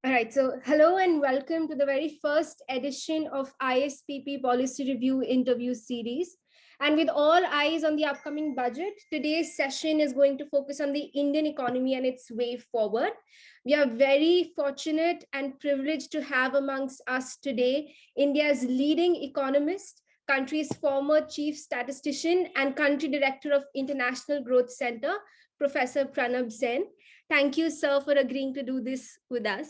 All right, so hello and welcome to the very first edition of ISPP Policy Review interview series. And with all eyes on the upcoming budget, today's session is going to focus on the Indian economy and its way forward. We are very fortunate and privileged to have amongst us today India's leading economist, country's former chief statistician and country director of International Growth Center, Professor Pronab Sen. Thank you, sir, for agreeing to do this with us.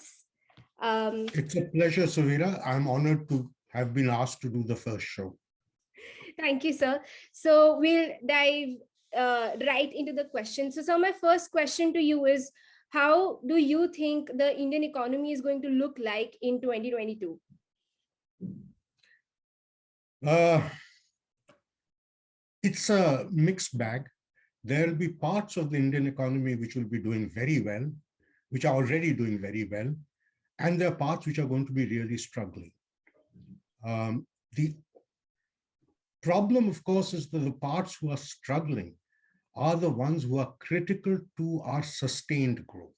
It's a pleasure, Suveera. I'm honored to have been asked to do the first show. Thank you, sir. So we'll dive right into the questions. So my first question to you is, how do you think the Indian economy is going to look like in 2022? It's a mixed bag. There will be parts of the Indian economy which will be doing very well, which are already doing very well, and there are parts which are going to be really struggling. The problem, of course, is that the parts who are struggling are the ones who are critical to our sustained growth.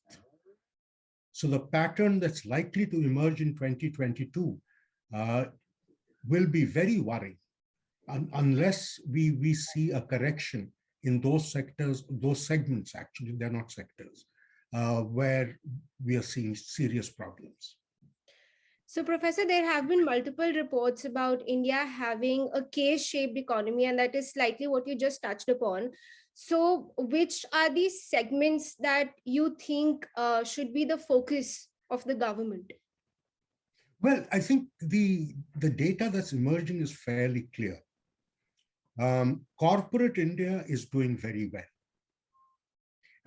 So the pattern that's likely to emerge in 2022 will be very worrying unless we see a correction in those sectors, those segments, actually, they're not sectors, where we are seeing serious problems. So, Professor, there have been multiple reports about India having a K-shaped economy, and that is slightly what you just touched upon. So, which are these segments that you think should be the focus of the government? Well, I think the data that's emerging is fairly clear. Corporate India is doing very well.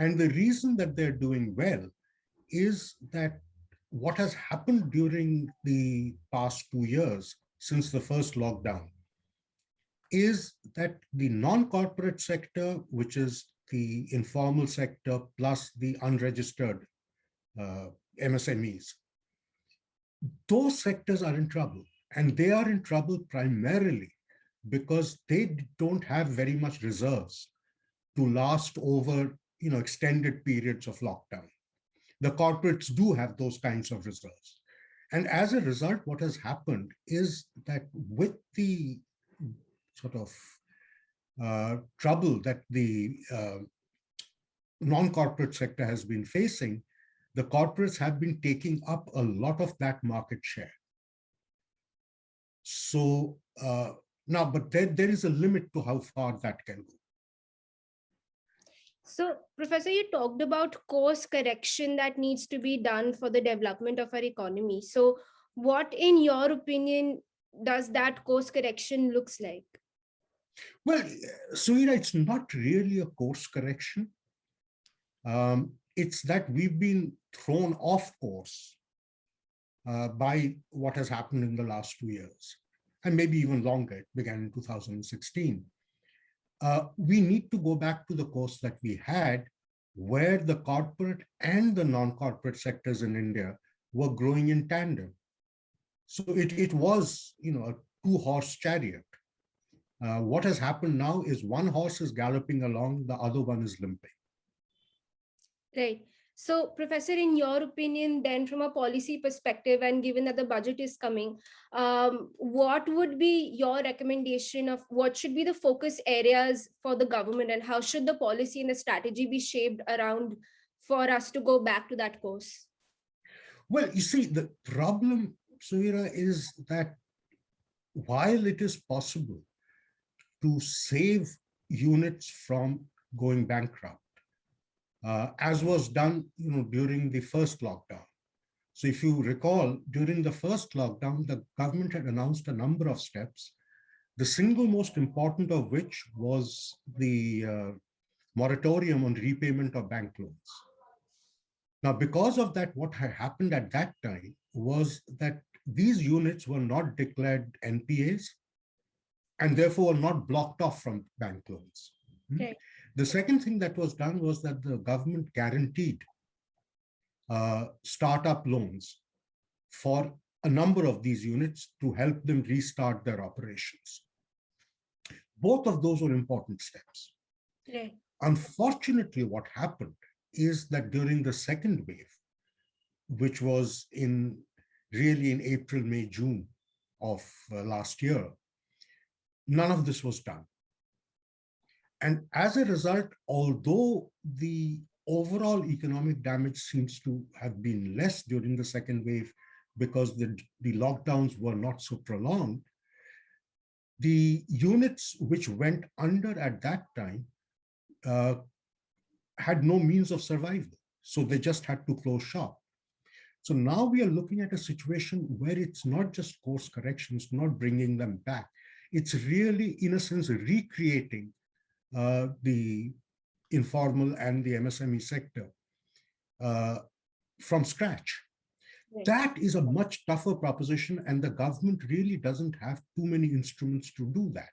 And the reason that they're doing well is that what has happened during the past 2 years since the first lockdown is that the non-corporate sector, which is the informal sector plus the unregistered MSMEs, those sectors are in trouble. And they are in trouble primarily because they don't have very much reserves to last over extended periods of lockdown. The corporates do have those kinds of reserves. And as a result, what has happened is that with the sort of trouble that the non-corporate sector has been facing, the corporates have been taking up a lot of that market share. So now, but there is a limit to how far that can go. So, Professor, you talked about course correction that needs to be done for the development of our economy. So, what, in your opinion, does that course correction looks like? Well, Suveera, it's not really a course correction. It's that we've been thrown off course by what has happened in the last 2 years, and maybe even longer. It began in 2016. We need to go back to the course that we had, where the corporate and the non-corporate sectors in India were growing in tandem. So it was, a two-horse chariot. What has happened now is one horse is galloping along, the other one is limping. Right. So, Professor, in your opinion, then from a policy perspective, and given that the budget is coming, what would be your recommendation of what should be the focus areas for the government, and how should the policy and the strategy be shaped around for us to go back to that course? Well, you see, the problem, Suveera, is that while it is possible to save units from going bankrupt, as was done during the first lockdown. So if you recall, during the first lockdown, the government had announced a number of steps, the single most important of which was the moratorium on repayment of bank loans. Now, because of that, what had happened at that time was that these units were not declared NPAs and therefore were not blocked off from bank loans. Okay. The second thing that was done was that the government guaranteed startup loans for a number of these units to help them restart their operations. Both of those were important steps. Okay. Unfortunately, what happened is that during the second wave, which was really in April, May, June of last year. None of this was done. And as a result, although the overall economic damage seems to have been less during the second wave because the lockdowns were not so prolonged, the units which went under at that time had no means of survival. So they just had to close shop. So now we are looking at a situation where it's not just course correction, it's not bringing them back. It's really, in a sense, recreating the informal and the MSME sector from scratch. Right. That is a much tougher proposition, and the government really doesn't have too many instruments to do that.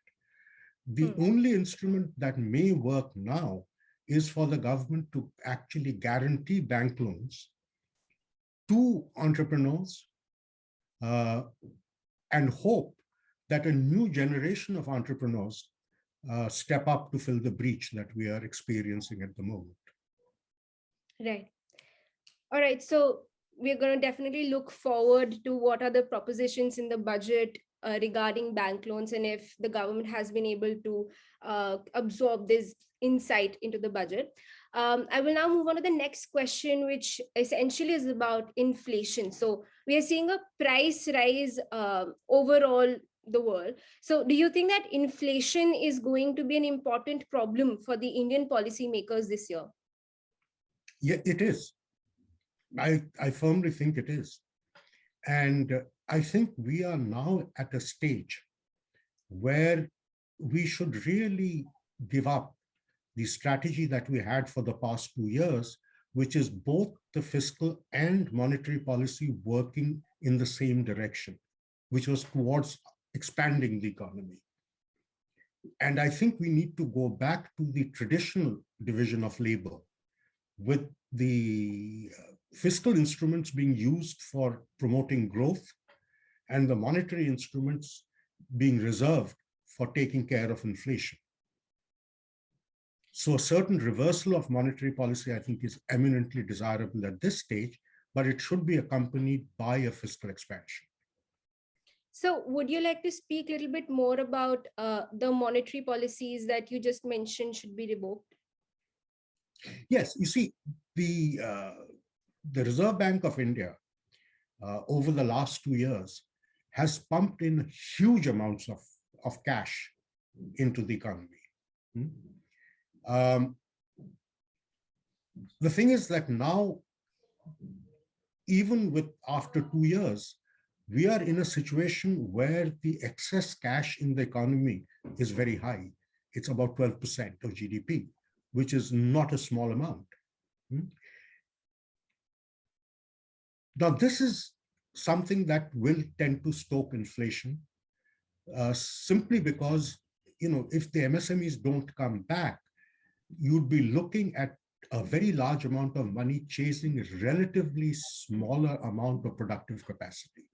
The only instrument that may work now is for the government to actually guarantee bank loans to entrepreneurs and hope that a new generation of entrepreneurs step up to fill the breach that we are experiencing at the moment. Right. All right. So we're going to definitely look forward to what are the propositions in the budget regarding bank loans, and if the government has been able to absorb this insight into the budget. I will now move on to the next question, which essentially is about inflation. So we are seeing a price rise overall the world. So do you think that inflation is going to be an important problem for the Indian policymakers this year? Yeah, it is. I firmly think it is. And I think we are now at a stage where we should really give up the strategy that we had for the past 2 years, which is both the fiscal and monetary policy working in the same direction, which was towards expanding the economy. And I think we need to go back to the traditional division of labor, with the fiscal instruments being used for promoting growth and the monetary instruments being reserved for taking care of inflation. So a certain reversal of monetary policy, I think, is eminently desirable at this stage, but it should be accompanied by a fiscal expansion. So would you like to speak a little bit more about the monetary policies that you just mentioned should be revoked? Yes, you see, the Reserve Bank of India over the last 2 years has pumped in huge amounts of cash into the economy. The thing is that now, even after 2 years, we are in a situation where the excess cash in the economy is very high. It's about 12% of GDP, which is not a small amount. Now, this is something that will tend to stoke inflation simply because, if the MSMEs don't come back, you'd be looking at a very large amount of money chasing a relatively smaller amount of productive capacity.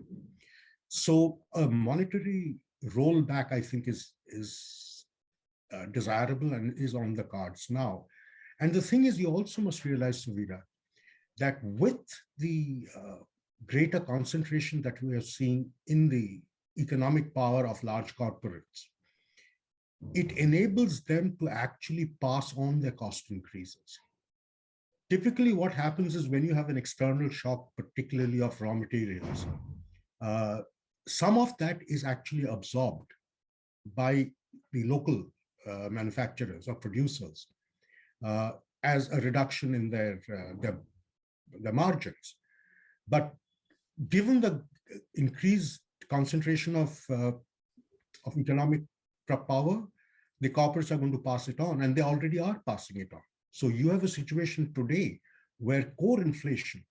So a monetary rollback, I think, is desirable and is on the cards now. And the thing is, you also must realize, Suveera, that with the greater concentration that we are seeing in the economic power of large corporates, it enables them to actually pass on their cost increases. Typically, what happens is when you have an external shock, particularly of raw materials, some of that is actually absorbed by the local manufacturers or producers as a reduction in their margins. But given the increased concentration of economic power, the corporates are going to pass it on, and they already are passing it on. So you have a situation today where core inflation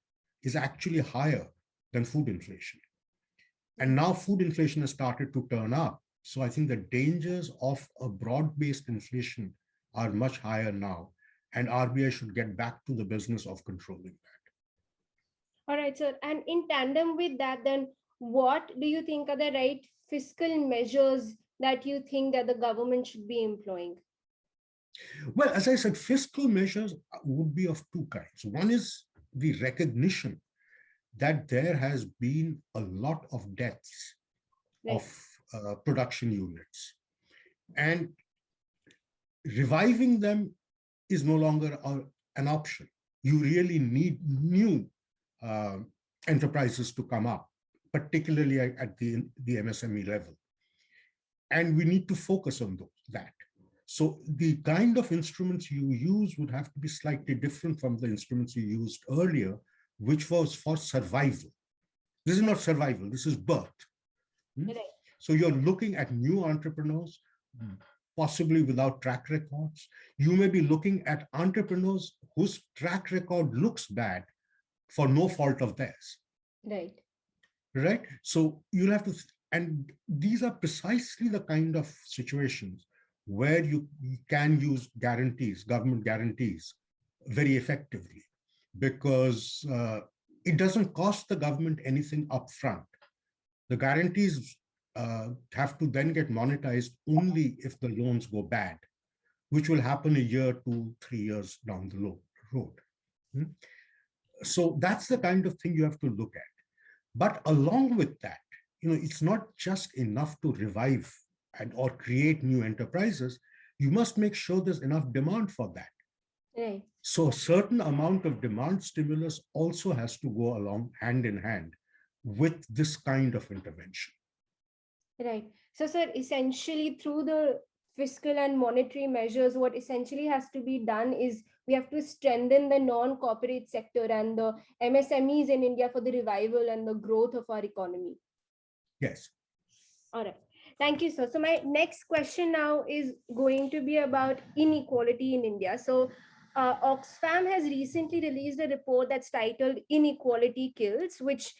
is actually higher than food inflation. And now food inflation has started to turn up. So I think the dangers of a broad-based inflation are much higher now, and RBI should get back to the business of controlling that. All right, sir. And in tandem with that, then what do you think are the right fiscal measures that you think that the government should be employing? Well, as I said, fiscal measures would be of two kinds. One is the recognition that there has been a lot of deaths Right. of production units. And reviving them is no longer an option. You really need new uh, enterprises to come up, particularly at the MSME level. And we need to focus on that. So the kind of instruments you use would have to be slightly different from the instruments you used earlier, which was for survival. This is not survival, this is birth. Right. So you're looking at new entrepreneurs, possibly without track records. You may be looking at entrepreneurs whose track record looks bad for no fault of theirs. Right. Right? So you'll have to, and these are precisely the kind of situations where you can use guarantees, government guarantees, very effectively, because it doesn't cost the government anything upfront. The guarantees have to then get monetized only if the loans go bad, which will happen a year, 2, 3 years down the road. So that's the kind of thing you have to look at. But along with that, it's not just enough to revive or create new enterprises. You must make sure there's enough demand for that. Right. So a certain amount of demand stimulus also has to go along hand in hand with this kind of intervention. Right. So, sir, essentially through the fiscal and monetary measures, what essentially has to be done is we have to strengthen the non-corporate sector and the MSMEs in India for the revival and the growth of our economy. Yes. All right. Thank you, sir. So my next question now is going to be about inequality in India. So Oxfam has recently released a report that's titled Inequality Kills, which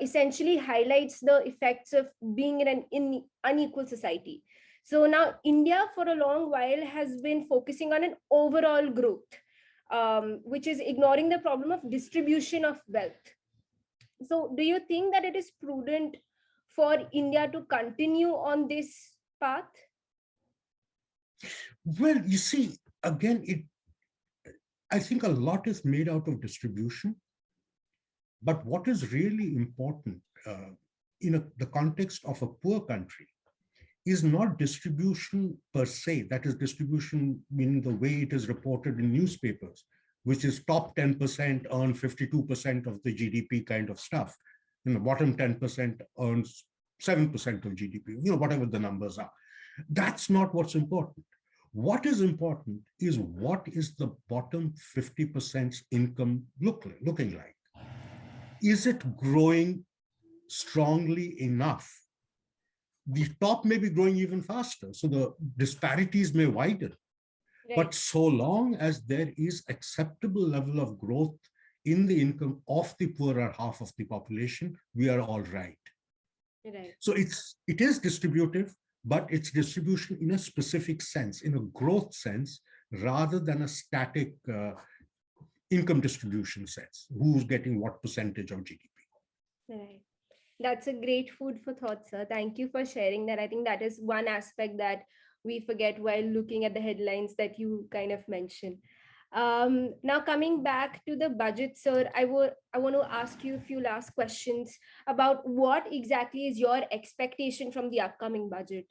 essentially highlights the effects of being in an unequal society. So now India for a long while has been focusing on an overall growth, which is ignoring the problem of distribution of wealth. So do you think that it is prudent for India to continue on this path? Well, you see, again, I think a lot is made out of distribution. But what is really important in the context of a poor country is not distribution per se. That is distribution meaning the way it is reported in newspapers, which is top 10% earn 52% of the GDP kind of stuff. Bottom 10% earns 7% of GDP, whatever the numbers are. That's not what's important. What is important is what is the bottom 50% income looking like? Is it growing strongly enough? The top may be growing even faster, so the disparities may widen. Right. But so long as there is acceptable level of growth in the income of the poorer half of the population, we are all right. Right. So it is distributive, but it's distribution in a specific sense, in a growth sense, rather than a static income distribution sense, who's getting what percentage of GDP. Right. That's a great food for thought, sir. Thank you for sharing that. I think that is one aspect that we forget while looking at the headlines that you kind of mentioned. Now coming back to the budget, sir, I want to ask you a few last questions about what exactly is your expectation from the upcoming budget?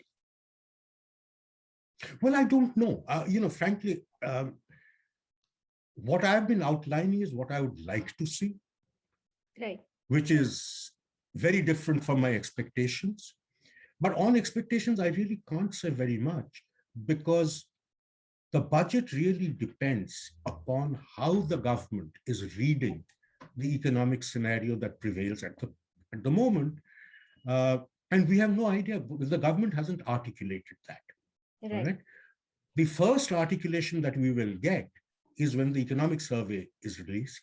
Well, I don't know. Frankly, what I've been outlining is what I would like to see, right, which is very different from my expectations. But on expectations, I really can't say very much, because the budget really depends upon how the government is reading the economic scenario that prevails at the moment. And we have no idea, because the government hasn't articulated that. Right? The first articulation that we will get is when the economic survey is released.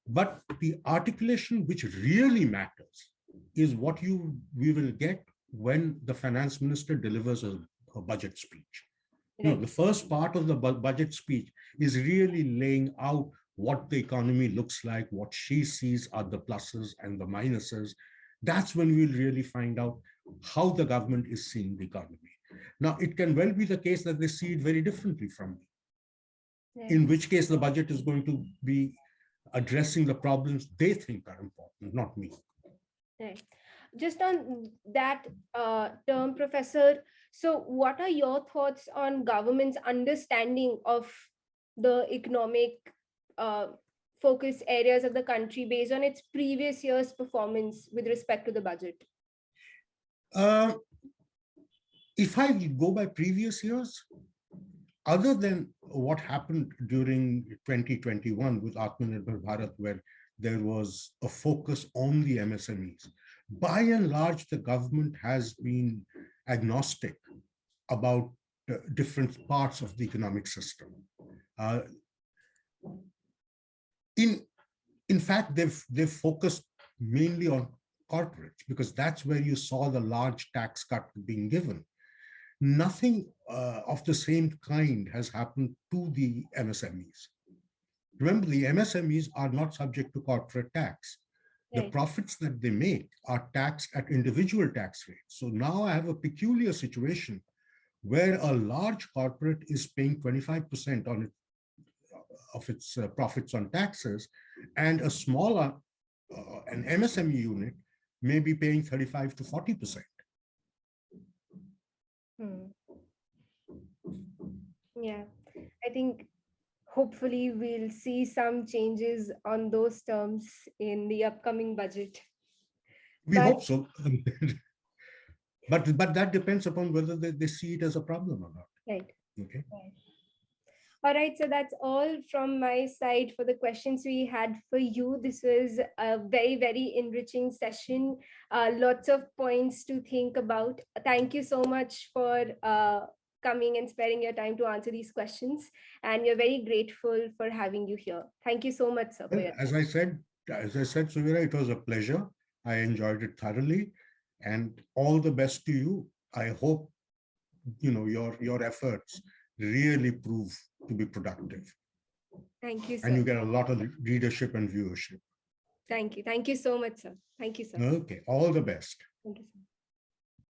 But the articulation which really matters is what we will get when the finance minister delivers a budget speech. The first part of the budget speech is really laying out what the economy looks like, what she sees are the pluses and the minuses. That's when we'll really find out how the government is seeing the economy. Now, it can well be the case that they see it very differently from me, in which case the budget is going to be addressing the problems they think are important, not me. Right. Just on that term, Professor, so what are your thoughts on government's understanding of the economic uh, focus areas of the country based on its previous year's performance with respect to the budget? Uh, if I go by previous years, other than what happened during 2021 with Atmanirbhar Bharat, where there was a focus on the MSMEs, by and large, the government has been agnostic about different parts of the economic system. Uh, in fact, they've focused mainly on corporates because that's where you saw the large tax cut being given. Nothing of the same kind has happened to the MSMEs. Remember, the MSMEs are not subject to corporate tax. The Right. profits that they make are taxed at individual tax rates. So now I have a peculiar situation where a large corporate is paying 25% on of its profits on taxes, and a smaller, an MSME unit may be paying 35 to 40%. Yeah, I think hopefully we'll see some changes on those terms in the upcoming budget. We But hope so. But that depends upon whether they see it as a problem or not. right. Okay. Right. All right, so that's all from my side for the questions we had for you. This was a very, very enriching session. Lots of points to think about. Thank you so much for coming and sparing your time to answer these questions. And we're very grateful for having you here. Thank you so much, sir. For Well, your as I said, Suveera, it was a pleasure. I enjoyed it thoroughly, and all the best to you. I hope your efforts really prove to be productive. Thank you, And sir. you get a lot of readership and viewership. Thank you. Thank you so much, sir. Thank you, sir. Okay, all the best. Thank you, sir.